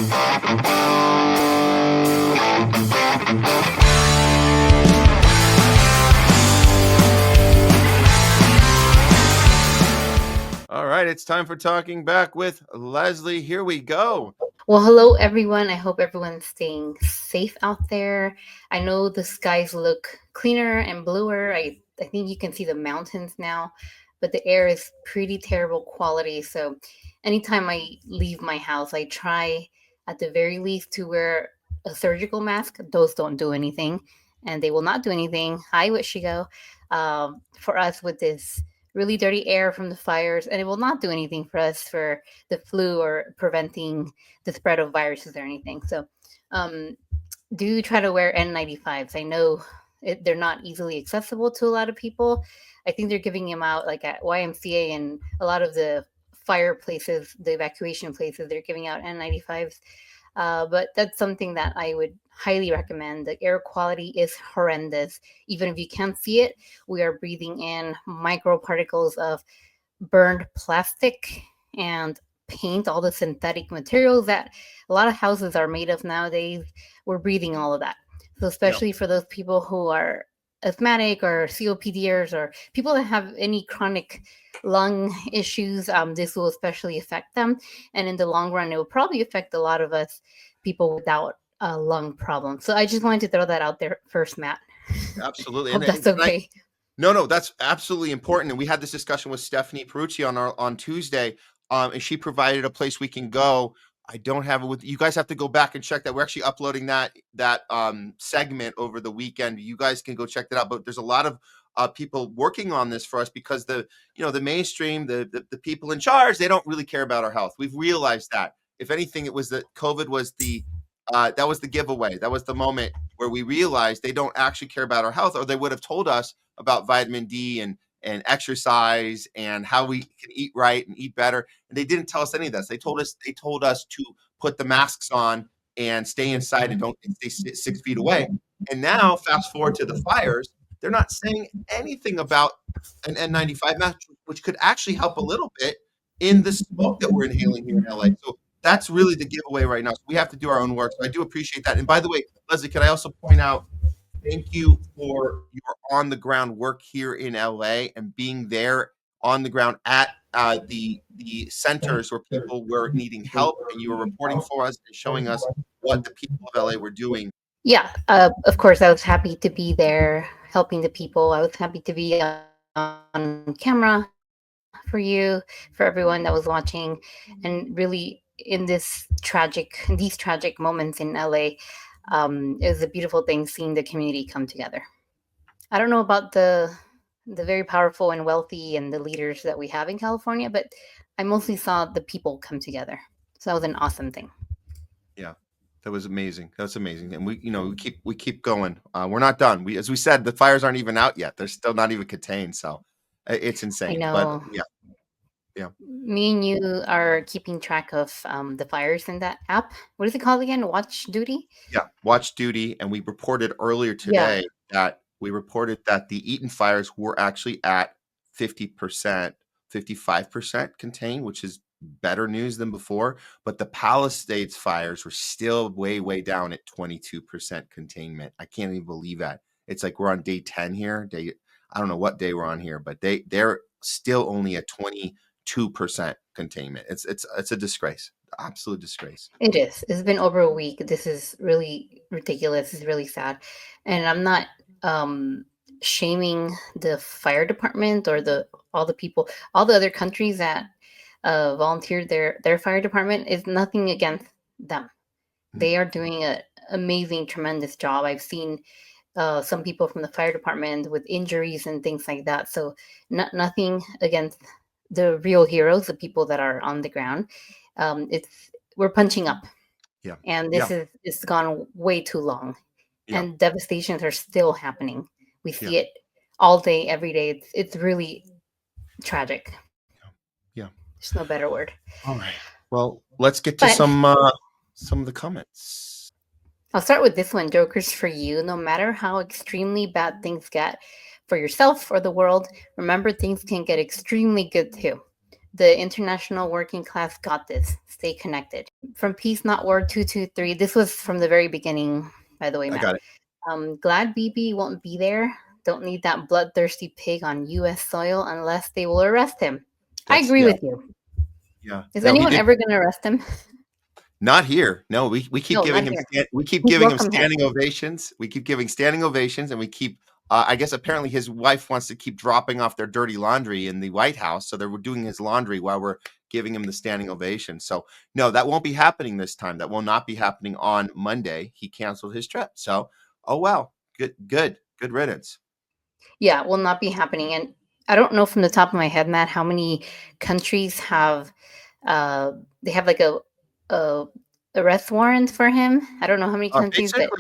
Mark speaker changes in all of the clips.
Speaker 1: All right, it's time for Talking Back with Leslie. Here we go.
Speaker 2: Well, hello everyone. I hope everyone's staying safe out there. I know the skies look cleaner and bluer. I think you can see the mountains now, but the air is pretty terrible quality. So anytime I leave my house, I try at the very least to wear a surgical mask. Those don't do anything, and they will not do anything. Hi, Wishigo. For us with this really dirty air from the fires, and it will not do anything for us for the flu or preventing the spread of viruses or anything. So, um, do try to wear N95s. I know they're not easily accessible to a lot of people. I think they're giving them out like at YMCA and a lot of the fire places, the evacuation places, they're giving out N95s. But that's something that I would highly recommend. The air quality is horrendous. Even if you can't see it, we are breathing in microparticles of burned plastic and paint, all the synthetic materials that a lot of houses are made of nowadays. We're breathing all of that. So, especially for those people who are asthmatic or COPDers or people that have any chronic lung issues, this will especially affect them. And in the long run, it will probably affect a lot of us people without a lung problem. So I just wanted to throw that out there first, Matt.
Speaker 1: Absolutely.
Speaker 2: Hope that's okay.
Speaker 1: No, that's absolutely important. And we had this discussion with Stephanie Pierucci on Tuesday, and she provided a place we can go. I don't have it with you guys. Have to go back and check that. We're actually uploading that segment over the weekend. You guys can go check that out. But there's a lot of people working on this for us because the mainstream, the people in charge, they don't really care about our health. We've realized that. If anything, it was that COVID was that was the giveaway. That was the moment where we realized they don't actually care about our health, or they would have told us about vitamin D and exercise and how we can eat right and eat better. And they didn't tell us any of this. They told us to put the masks on and stay inside and don't stay 6 feet away. And now, fast forward to the fires, they're not saying anything about an N95 mask, which could actually help a little bit in the smoke that we're inhaling here in LA. So that's really the giveaway right now. So we have to do our own work. So I do appreciate that. And by the way, Leslie, can I also point out, thank you for your on the ground work here in LA and being there on the ground at the centers where people were needing help, and you were reporting for us and showing us what the people of LA were doing.
Speaker 2: Yeah, of course, I was happy to be there helping the people. I was happy to be on camera for you, for everyone that was watching, and really in these tragic moments in LA. It was a beautiful thing seeing the community come together. I don't know about the very powerful and wealthy and the leaders that we have in California, but I mostly saw the people come together. So that was an awesome thing.
Speaker 1: Yeah, that was amazing. That's amazing. And we keep going. We're not done. As we said, the fires aren't even out yet. They're still not even contained. So it's insane.
Speaker 2: I
Speaker 1: But
Speaker 2: know.
Speaker 1: yeah.
Speaker 2: Me and you are keeping track of the fires in that app. What is it called again? Watch Duty?
Speaker 1: Yeah, Watch Duty. And we reported earlier
Speaker 2: Yeah.
Speaker 1: today that the Eaton fires were actually at 50%, 55% contained, which is better news than before. But the Palisades fires were still way, way down at 22% containment. I can't even believe that. It's like we're on day 10 here. I don't know what day we're on here, but they're still only at 22% containment. It's a disgrace. Absolute disgrace.
Speaker 2: It is. It's been over a week. This is really ridiculous. It's really sad. And I'm not shaming the fire department or all the people, all the other countries that volunteered their fire department. Is nothing against them. They are doing an amazing, tremendous job. I've seen some people from the fire department with injuries and things like that. So nothing against the real heroes, the people that are on the ground. We're punching up.
Speaker 1: Yeah.
Speaker 2: And it's gone way too long.
Speaker 1: Yeah.
Speaker 2: And devastations are still happening. We see it all day, every day. It's really tragic.
Speaker 1: Yeah.
Speaker 2: There's no better word.
Speaker 1: All right. Well, let's get to some of the comments.
Speaker 2: I'll start with this one. Jokers for you. No matter how extremely bad things get for yourself or the world, remember things can get extremely good too. The international working class got this. Stay connected. From Peace Not War 223. This was from the very beginning, by the way,
Speaker 1: I
Speaker 2: Matt.
Speaker 1: got it.
Speaker 2: Glad BB won't be there. Don't need that bloodthirsty pig on U.S. soil unless they will arrest him. I
Speaker 1: That's
Speaker 2: agree
Speaker 1: yeah,
Speaker 2: with you.
Speaker 1: yeah.
Speaker 2: Is
Speaker 1: No, he
Speaker 2: anyone
Speaker 1: did
Speaker 2: ever going to arrest him?
Speaker 1: not here. No, we keep
Speaker 2: No, not
Speaker 1: giving him
Speaker 2: here.
Speaker 1: we keep
Speaker 2: He's
Speaker 1: giving him
Speaker 2: welcome here.
Speaker 1: standing ovations. We keep giving standing ovations, and we keep. I guess apparently his wife wants to keep dropping off their dirty laundry in the White House, so they're doing his laundry while we're giving him the standing ovation. So no, that won't be happening this time. That will not be happening on Monday. He canceled his trip. So oh well, good riddance.
Speaker 2: Yeah, will not be happening. And I don't know from the top of my head, Matt, how many countries have uh they have like a arrest warrant for him. I don't know how many countries, but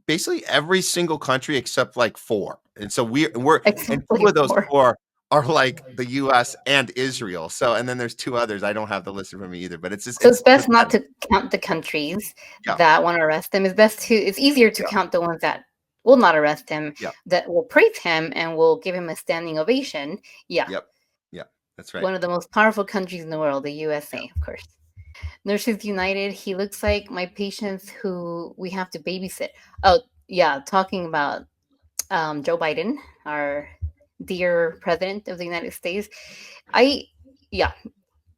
Speaker 1: Basically every single country except like 4. And so we're and
Speaker 2: except
Speaker 1: 2
Speaker 2: like
Speaker 1: of those
Speaker 2: 4.
Speaker 1: 4 are like the US and Israel. So and then there's 2 others. I don't have the list in front of me either, but it's just
Speaker 2: So it's
Speaker 1: it's
Speaker 2: best not
Speaker 1: pathetic.
Speaker 2: to count the countries
Speaker 1: Yeah,
Speaker 2: that want to arrest him. It's easier to
Speaker 1: yeah,
Speaker 2: count the ones that will not arrest him,
Speaker 1: yeah,
Speaker 2: that will praise him and will give him a standing ovation. Yeah.
Speaker 1: yep, yeah. That's right.
Speaker 2: One of the most powerful countries in the world, the
Speaker 1: Yeah.
Speaker 2: USA, of course. Nurses United, he looks like my patients who we have to babysit. Oh, yeah, talking about Joe Biden, our dear president of the United States. I, yeah,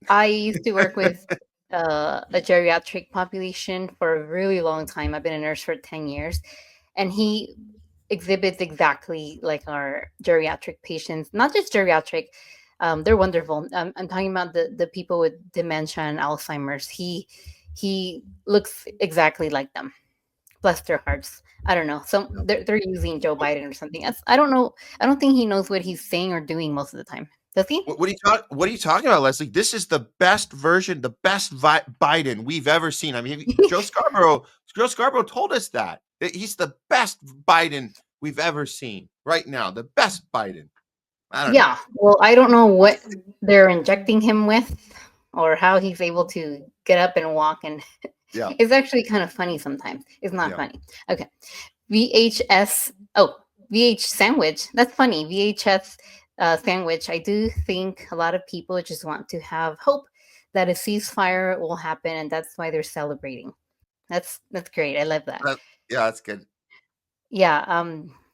Speaker 2: I used to work with a geriatric population for a really long time. I've been a nurse for 10 years, and he exhibits exactly like our geriatric patients, not just geriatric. They're wonderful. I'm talking about the people with dementia and Alzheimer's. He looks exactly like them. Bless their hearts. I don't know. So
Speaker 1: Yeah.
Speaker 2: they're using Joe Biden or something. I don't know. I don't think he knows what he's saying or doing most of the time. Does he?
Speaker 1: What are you talking about, Leslie? This is the best version, the best Biden we've ever seen. I mean, Joe Scarborough told us that he's the best Biden we've ever seen right now. The best Biden. I don't know.
Speaker 2: Yeah. Well, I don't know what they're injecting him with or how he's able to get up and walk. And
Speaker 1: Yeah,
Speaker 2: it's actually kind of funny sometimes. It's not
Speaker 1: yeah.
Speaker 2: funny. Okay. VHS. Oh, VH sandwich. That's funny. VHS sandwich. I do think a lot of people just want to have hope that a ceasefire will happen, and that's why they're celebrating. That's great. I love that.
Speaker 1: That- yeah, that's good.
Speaker 2: Yeah,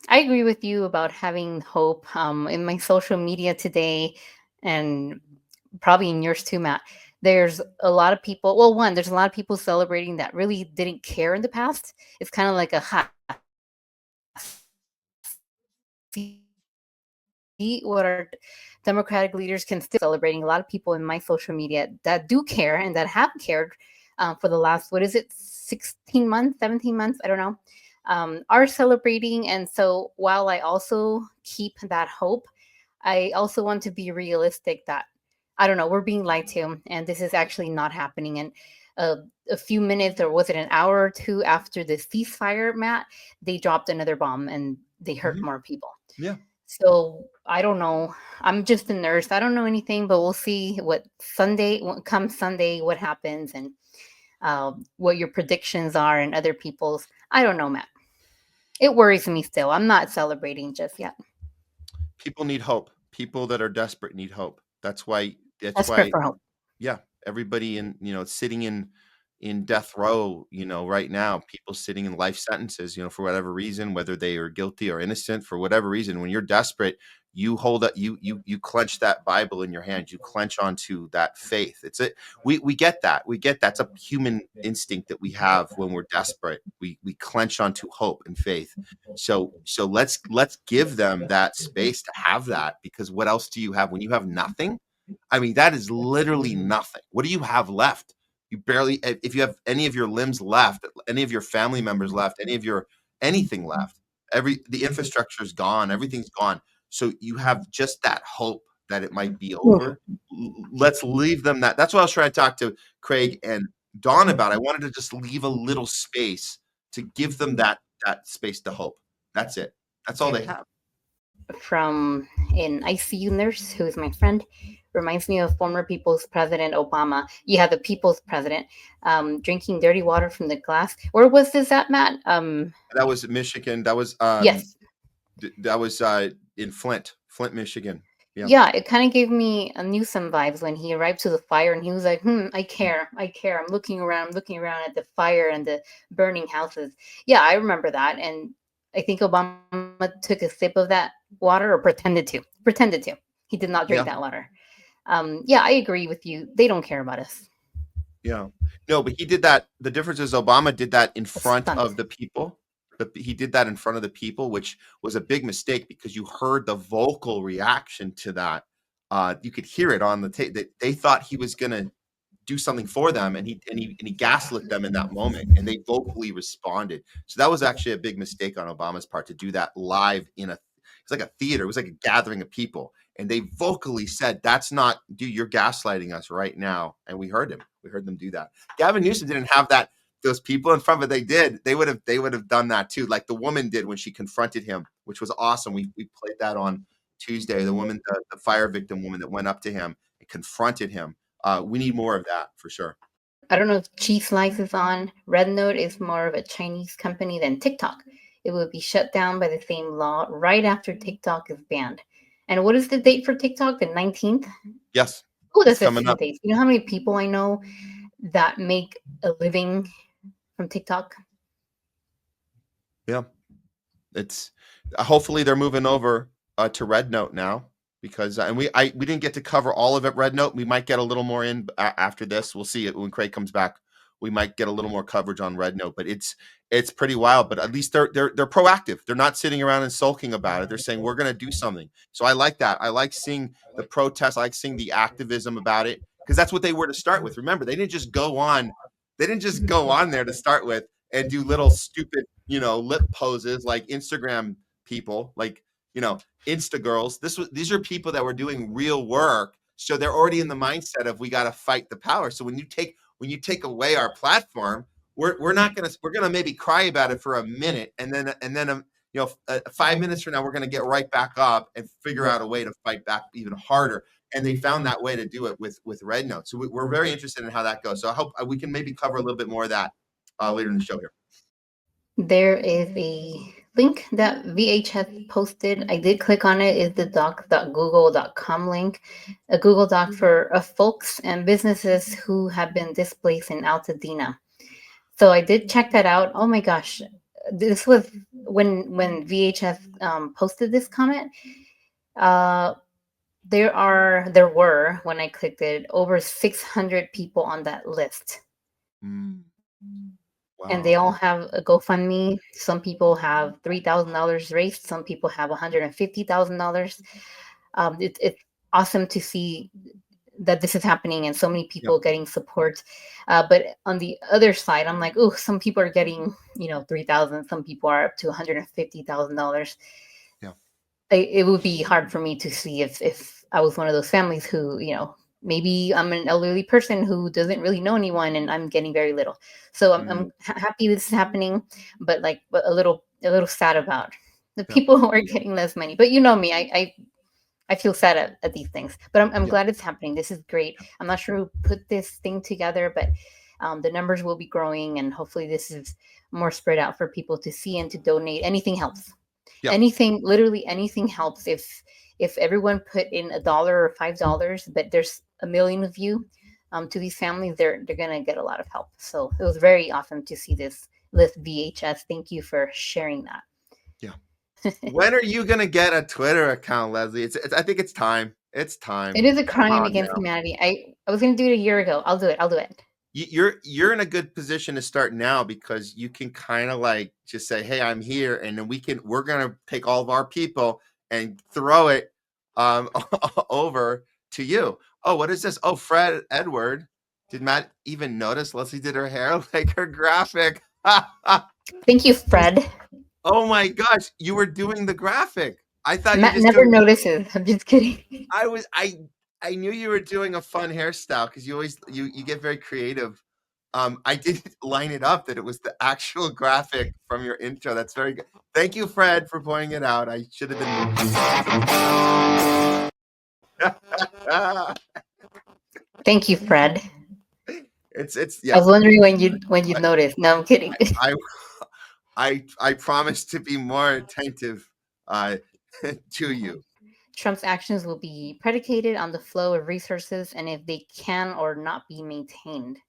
Speaker 2: I agree with you about having hope. In my social media today, and probably in yours too, Matt, there's a lot of people. Well, one, there's a lot of people celebrating that really didn't care in the past. It's kind of like a see what our Democratic leaders can still celebrating. A lot of people in my social media that do care and that have cared for the last, what is it, 16 months, 17 months? I don't know. Are celebrating. And so while I also keep that hope, I also want to be realistic that, I don't know, we're being lied to, and this is actually not happening. And a few minutes, or was it an hour or two after the ceasefire, Matt, they dropped another bomb and they hurt
Speaker 1: Mhm.
Speaker 2: more people.
Speaker 1: Yeah.
Speaker 2: So I don't know. I'm just a nurse. I don't know anything, but we'll see what comes Sunday, what happens, and what your predictions are and other people's. I don't know, Matt. It worries me still. I'm not celebrating just yet.
Speaker 1: People need hope. People that are desperate need hope. That's
Speaker 2: Desperate
Speaker 1: why
Speaker 2: for hope.
Speaker 1: yeah, everybody sitting in death row, right now, people sitting in life sentences, for whatever reason, whether they are guilty or innocent, for whatever reason, when you're desperate, you hold up, you clench that Bible in your hand, you clench onto that faith. We get that. We get that's a human instinct that we have when we're desperate. We clench onto hope and faith. So let's give them that space to have that, because what else do you have when you have nothing? I mean, that is literally nothing. What do you have left? You barely, if you have any of your limbs left, any of your family members left, any of your anything left, the infrastructure is gone, everything's gone. So you have just that hope that it might be over. Let's leave them that. That's what I was trying to talk to Craig and Dawn about. I wanted to just leave a little space to give them that space to hope. That's it. That's all they have.
Speaker 2: From an ICU nurse who is my friend. Reminds me of former People's President Obama. Yeah, the People's President, drinking dirty water from the glass. Where was this at, Matt?
Speaker 1: That was Michigan.
Speaker 2: Yes.
Speaker 1: That was in Flint, Michigan. Yeah.
Speaker 2: Yeah, it kind of gave me a Newsom vibes when he arrived to the fire and he was like, I care, I care. I'm looking around at the fire and the burning houses. Yeah, I remember that. And I think Obama took a sip of that water or pretended to. Pretended to. He did not drink
Speaker 1: Yeah.
Speaker 2: that water. Yeah, I agree with you. They don't care about us.
Speaker 1: Yeah. No, but he did that. The difference is Obama did that in
Speaker 2: A
Speaker 1: front
Speaker 2: stunt.
Speaker 1: of the people. He did that in front of the people, which was a big mistake because you heard the vocal reaction to that. You could hear it on the tape that they thought he was going to do something for them, and he gaslit them in that moment, and they vocally responded. So that was actually a big mistake on Obama's part to do that live in a. It's like a theater. It was like a gathering of people, and they vocally said, "That's not, dude. You're gaslighting us right now." And we heard him. We heard them do that. Gavin Newsom didn't have that. Those people in front, but they did. They would have done that too, like the woman did when she confronted him, which was awesome. We played that on Tuesday. The woman, the fire victim woman that went up to him and confronted him. We need more of that for sure.
Speaker 2: I don't know if Cheese Slice is on. Red Note is more of a Chinese company than TikTok. It will be shut down by the same law right after TikTok is banned. And what is the date for TikTok? The 19th?
Speaker 1: Yes,
Speaker 2: Oh,
Speaker 1: it's
Speaker 2: that's a
Speaker 1: coming
Speaker 2: few
Speaker 1: up.
Speaker 2: days. You know how many people I know that make a living from TikTok?
Speaker 1: Yeah, it's hopefully they're moving over to Red Note now because and we didn't get to cover all of it. Red Note, we might get a little more in after this. We'll see it when Craig comes back. We might get a little more coverage on Red Note, but it's pretty wild. But at least they're proactive. They're not sitting around and sulking about it. They're saying we're going to do something. So I like that. I like seeing the protests. I like seeing the activism about it because that's what they were to start with. Remember, they didn't just go on. They didn't just go on there to start with and do little stupid, lip poses like Instagram people, like, Insta girls. These are people that were doing real work. So they're already in the mindset of we got to fight the power. So when you take away our platform, we're gonna maybe cry about it for a minute, and then 5 minutes from now we're gonna get right back up and figure out a way to fight back even harder. And they found that way to do it with Red Note. So we're very interested in how that goes. So I hope we can maybe cover a little bit more of that later in the show here.
Speaker 2: There is a link that VHS posted. I did click on it. Is the doc.google.com link, a Google Doc for folks and businesses who have been displaced in Altadena. So I did check that out. Oh my gosh, this was when VHS posted this comment. Uh, there were when I clicked it over 600 people on that list.
Speaker 1: Mm,
Speaker 2: And they
Speaker 1: wow.
Speaker 2: all have a GoFundMe. Some people have $3,000 raised. Some people have $150,000. It's awesome to see that this is happening and so many
Speaker 1: Yep.
Speaker 2: people getting support. But on the other side, I'm like, oh, some people are getting 3,000. Some people are up to $150,000.
Speaker 1: Yeah.
Speaker 2: It would be hard for me to see if I was one of those families who maybe I'm an elderly person who doesn't really know anyone and I'm getting very little. So
Speaker 1: Mm,
Speaker 2: I'm happy this is happening, but but a little sad about the
Speaker 1: yeah.
Speaker 2: people who are getting less money. But you know me, I feel sad at these things, but I'm
Speaker 1: Yeah.
Speaker 2: glad it's happening. This is great. I'm not sure who put this thing together, but the numbers will be growing, and hopefully this is more spread out for people to see and to donate. Anything helps.
Speaker 1: Yeah.
Speaker 2: Anything, literally anything helps. If everyone put in $1 or $5, but there's a million of you to these families, they're gonna get a lot of help. So it was very awesome to see this list VHS. Thank you for sharing that.
Speaker 1: Yeah. When are you gonna get a Twitter account, Leslie? I think it's time. It's time.
Speaker 2: It is a
Speaker 1: Come
Speaker 2: crime
Speaker 1: on
Speaker 2: against
Speaker 1: now.
Speaker 2: humanity. I was gonna do it a year ago. I'll do it. I'll do it.
Speaker 1: You're in a good position to start now because you can kind of like just say, "Hey, I'm here," and then we're gonna take all of our people and throw it over to you. Oh, what is this? Oh, Fred Edward. Did Matt even notice Leslie did her hair like her graphic?
Speaker 2: Thank you, Fred.
Speaker 1: Oh my gosh, you were doing the graphic. I thought you were
Speaker 2: Matt
Speaker 1: just
Speaker 2: never
Speaker 1: doing.
Speaker 2: notices. I'm just kidding.
Speaker 1: I knew you were doing a fun hairstyle because you get very creative. I didn't line it up that it was the actual graphic from your intro. That's very good. Thank you, Fred, for pointing it out. I should have been.
Speaker 2: Thank you, Fred.
Speaker 1: It's
Speaker 2: I
Speaker 1: yeah.
Speaker 2: was wondering when you'd notice. No, I'm kidding.
Speaker 1: I I promise to be more attentive uh, to you.
Speaker 2: Trump's actions will be predicated on the flow of resources and if they can or not be maintained.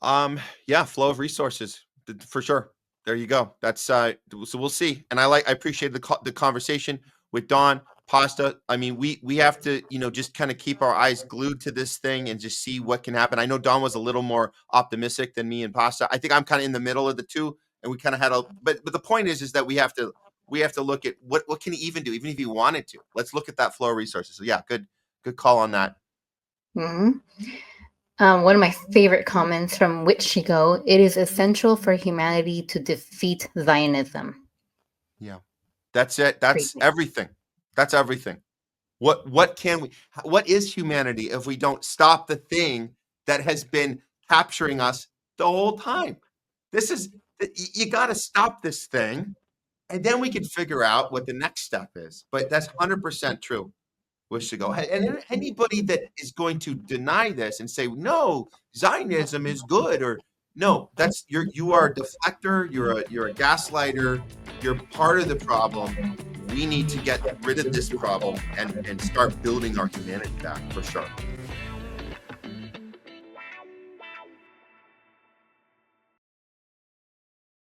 Speaker 1: Yeah, flow of resources for sure. There you go. That's so we'll see. And I appreciate the conversation with Don Pasta. I mean, we have to, just kind of keep our eyes glued to this thing and just see what can happen. I know Don was a little more optimistic than me and Pasta. I think I'm kind of in the middle of the two, and we kind of had but the point is that we have to look at what can he even do, even if he wanted to. Let's look at that flow of resources. So yeah, good call on that.
Speaker 2: Mhm. One of my favorite comments from Wichigo, it is essential for humanity to defeat Zionism.
Speaker 1: Yeah. That's it. That's
Speaker 2: Crazy.
Speaker 1: everything. That's everything. What is humanity if we don't stop the thing that has been capturing us the whole time? This is you got to stop this thing, and then we can figure out what the next step is. But that's 100% true. Wish to go. And anybody that is going to deny this and say no, Zionism is good, or no, you are a deflector, you're a gaslighter, you're part of the problem. We need to get rid of this problem and start building our humanity back for sure.